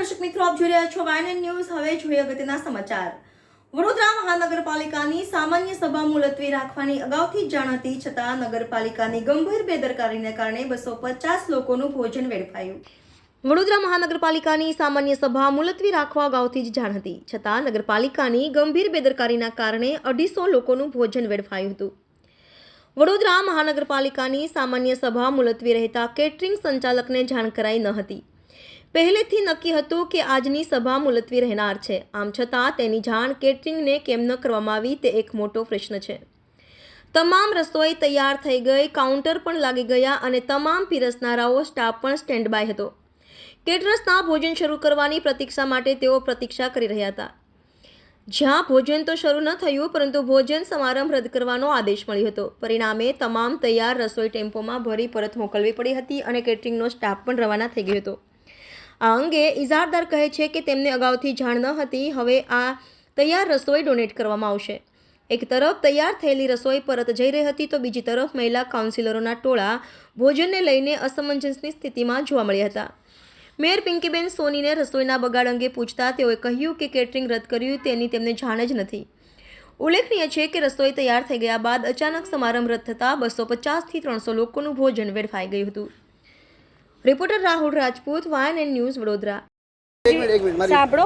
દર્શક મિત્રો, આપ જોઈ રહ્યા છો વાયન ન્યૂઝ. હવે જોઈએ અગત્યના સમાચાર. વડોદરા મહાનગરપાલિકાની સામાન્ય સભા મુલતવી રાખવાની અગાઉથી જાણ હતી, છતાં નગરપાલિકાની ગંભીર બેદરકારીને કારણે 250 લોકોનું ભોજન વેડફાયું. વડોદરા મહાનગરપાલિકાની સામાન્ય સભા મુલતવી રાખવા અગાઉથી જ જાણ હતી, છતાં નગરપાલિકાની ગંભીર બેદરકારીના કારણે 250 લોકોનું ભોજન વેડફાયું હતું. વડોદરા મહાનગરપાલિકાની સામાન્ય સભા મુલતવી રહેતા કેટરિંગ સંચાલકને જાણ કરાઈ ન હતી. પહેલેથી નક્કી હતું કે આજની સભા મુલતવી રહેનાર છે, આમ છતાં તેની જાણ કેટરિંગને કેમ ન કરવામાં આવી તે એક મોટો પ્રશ્ન છે. તમામ રસોઈ તૈયાર થઈ ગઈ, કાઉન્ટર પણ લાગી ગયા અને તમામ પીરસનારાઓ સ્ટાફ પણ સ્ટેન્ડ બાય હતો. કેટરર્સના ભોજન શરૂ કરવાની પ્રતીક્ષા માટે તેઓ પ્રતીક્ષા કરી રહ્યા હતા, જ્યાં ભોજન તો શરૂ ન થયું પરંતુ ભોજન સમારંભ રદ કરવાનો આદેશ મળ્યો હતો. પરિણામે તમામ તૈયાર રસોઈ ટેમ્પોમાં ભરી પરત મોકલવી પડી હતી અને કેટરિંગનો સ્ટાફ પણ રવાના થઈ ગયો હતો. આ અંગે ઇજારદાર કહે છે કે તેમને અગાઉથી જાણ ન હતી. હવે આ તૈયાર રસોઈ ડોનેટ કરવામાં આવશે. એક તરફ તૈયાર થયેલી રસોઈ પરત જઈ રહી હતી તો બીજી તરફ મહિલા કાઉન્સિલરોના ટોળા ભોજનને લઈને અસમંજસની સ્થિતિમાં જોવા મળ્યા હતા. મેયર પિંકીબેન સોનીને રસોઈના બગાડ અંગે પૂછતા તેઓએ કહ્યું કે કેટરિંગ રદ કર્યું તેની તેમને જાણ જ નથી. ઉલ્લેખનીય છે કે રસોઈ તૈયાર થઈ ગયા બાદ અચાનક સમારંભ રદ થતાં 250થી 300 લોકોનું ભોજન વેડફાઈ ગયું હતું. રિપોર્ટર રાહુલ રાજપૂત, વાયન ન્યૂઝ, વડોદરા. સાંભળો,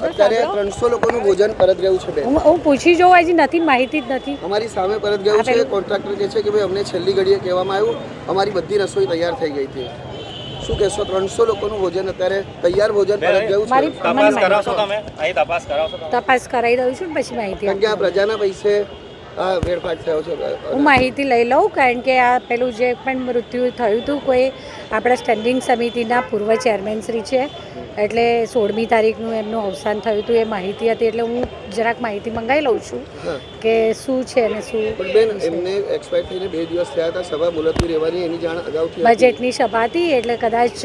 અત્યારે 300 લોકોનું ભોજન પરત ગયું છે. હું પૂછી જોઉં, હજી નથી, માહિતી જ નથી. અમારી સામે પરત ગયું છે. કોન્ટ્રાક્ટર કહે છે કે ભાઈ અમને છેલ્લી ઘડીએ કહેવામાં આવ્યું, અમારી બધી રસોઈ તૈયાર થઈ ગઈ હતી. શું કહેશો? 300 લોકોનું ભોજન અત્યારે તૈયાર ભોજન પરત ગયું છે. તપાસ કરાવશો તમે? અહીં તપાસ કરાવશો? તપાસ કરાવી દઉં છું પછી માહિતી. કારણ કે આ પ્રજાના પૈસે આ વેડફાટ થયો છે. હું માહિતી લઈ લઉં, કારણ કે આ પેલું જે પણ મૃત્યુ થયું હતું કોઈ આપણા સ્ટેન્ડિંગ સમિતિના પૂર્વ ચેરમેન શ્રી છે, એટલે 16મી તારીખનું એમનું અવસાન થયું હતું. એ માહિતી હતી એટલે હું જરાક માહિતી મંગાવી લઉં છું કે શું છે અને શું. બેન, એમને એક્સપાયર થઈને 2 દિવસ થયા હતા. સભા મુલતવી રહેવાની એની જાણ અગાઉથી બજેટની સભા હતી એટલે કદાચ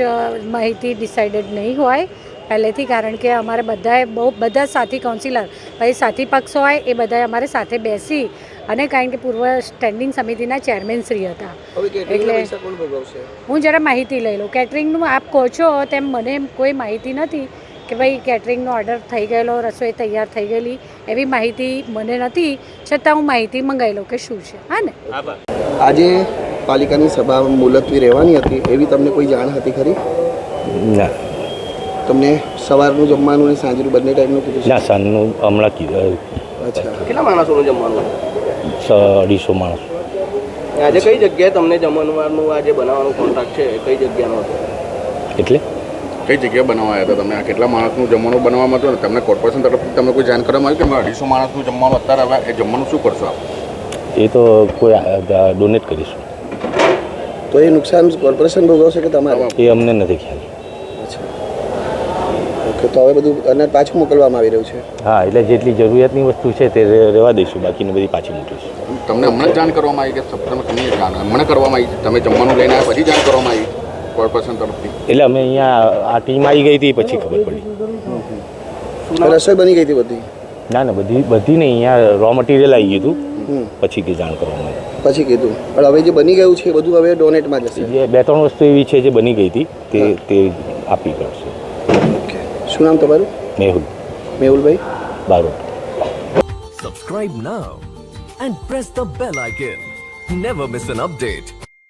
માહિતી ડિસાઇડેડ નહીં હોય પહેલેથી, કારણ કે અમારે બધા સાથી કાઉન્સિલર પછી સાથી પક્ષ હોય એ બધા અમારે સાથે બેસી અને કારણ કે પૂર્વ સ્ટેન્ડિંગ સમિતિના ચેરમેન શ્રી હતા એટલે હું જરા માહિતી લઈ લઉં. કેટરિંગનું આપ કહો છો તેમ મને કોઈ માહિતી નથી કે ભાઈ કેટરિંગનો ઓર્ડર થઈ ગયેલો, રસોઈ તૈયાર થઈ ગયેલી, એવી માહિતી મને નથી. છતાં હું માહિતી મંગાવી લઉં કે શું છે. હા ને, આજે પાલિકાની સભા મુલતવી રહેવાની હતી એવી તમને કોઈ જાણ હતી ખરી? ના. તમને સવારનું જમવાનું અને સાંજનું બંને ટાઈમનું કીધું? ના, સાંજનું હમણાં કીધું. અચ્છા, કેટલા માણસોનું જમવાનું? 250 માણસ. આજે કઈ જગ્યાએ તમને જમણવારનું આજે બનાવવાનું કોન્ટ્રાક્ટ છે, કઈ જગ્યાનો હતો? એટલે કઈ જગ્યાએ બનાવવા આવ્યા હતા તમે? આ કેટલા માણસનું જમવાનું બનાવવામાં હતું ને તમને કોર્પોરેશન તરફથી તમને કોઈ જાણ કરવામાં આવ્યું કે 250 માણસનું જમવાનું અત્યારે હવે એ જમવાનું શું કરશો આપ? એ તો કોઈ ડોનેટ કરીશું. તો એ નુકસાન કોર્પોરેશન ભોગવશે કે તમારે? એ અમને નથી ખ્યાલ. અચ્છા, ઓકે. તો હવે બધું અનાજ પાછું મોકલવામાં આવી રહ્યું છે? હા, એટલે જેટલી જરૂરિયાતની વસ્તુ છે તે રહેવા દઈશું, બાકીની બધી પાછી મૂકીશું. તમને હમણાં જ જાણ કરવામાં આવી કે તમે તમને જાણ હમણાં કરવામાં આવી? તમે જમવાનું લઈને આવ્યા પછી જાણ કરવામાં આવી કોર્પોરેશન તરફથી? એટલે અમે અહીંયા આ ટીમ આવી ગઈ હતી પછી ખબર પડી. રસોઈ બની ગઈ હતી બધી? ના ના, બધી નહીં, અહીંયા રો મટીરિયલ આવી ગયું હતું પછી કે જાણ કરવામાં આવી. પછી કીધું. પણ હવે જે બની ગયું છે એ બધું હવે ડોનેટમાં જશે? જે 2-3 વસ્તુ એવી છે જે બની ગઈ હતી તે આપી પડશે. ઓકે. શું નામ તમારું? મેહુલ. મેહુલભાઈ Barot. Subscribe now and press the bell icon. Never miss an update.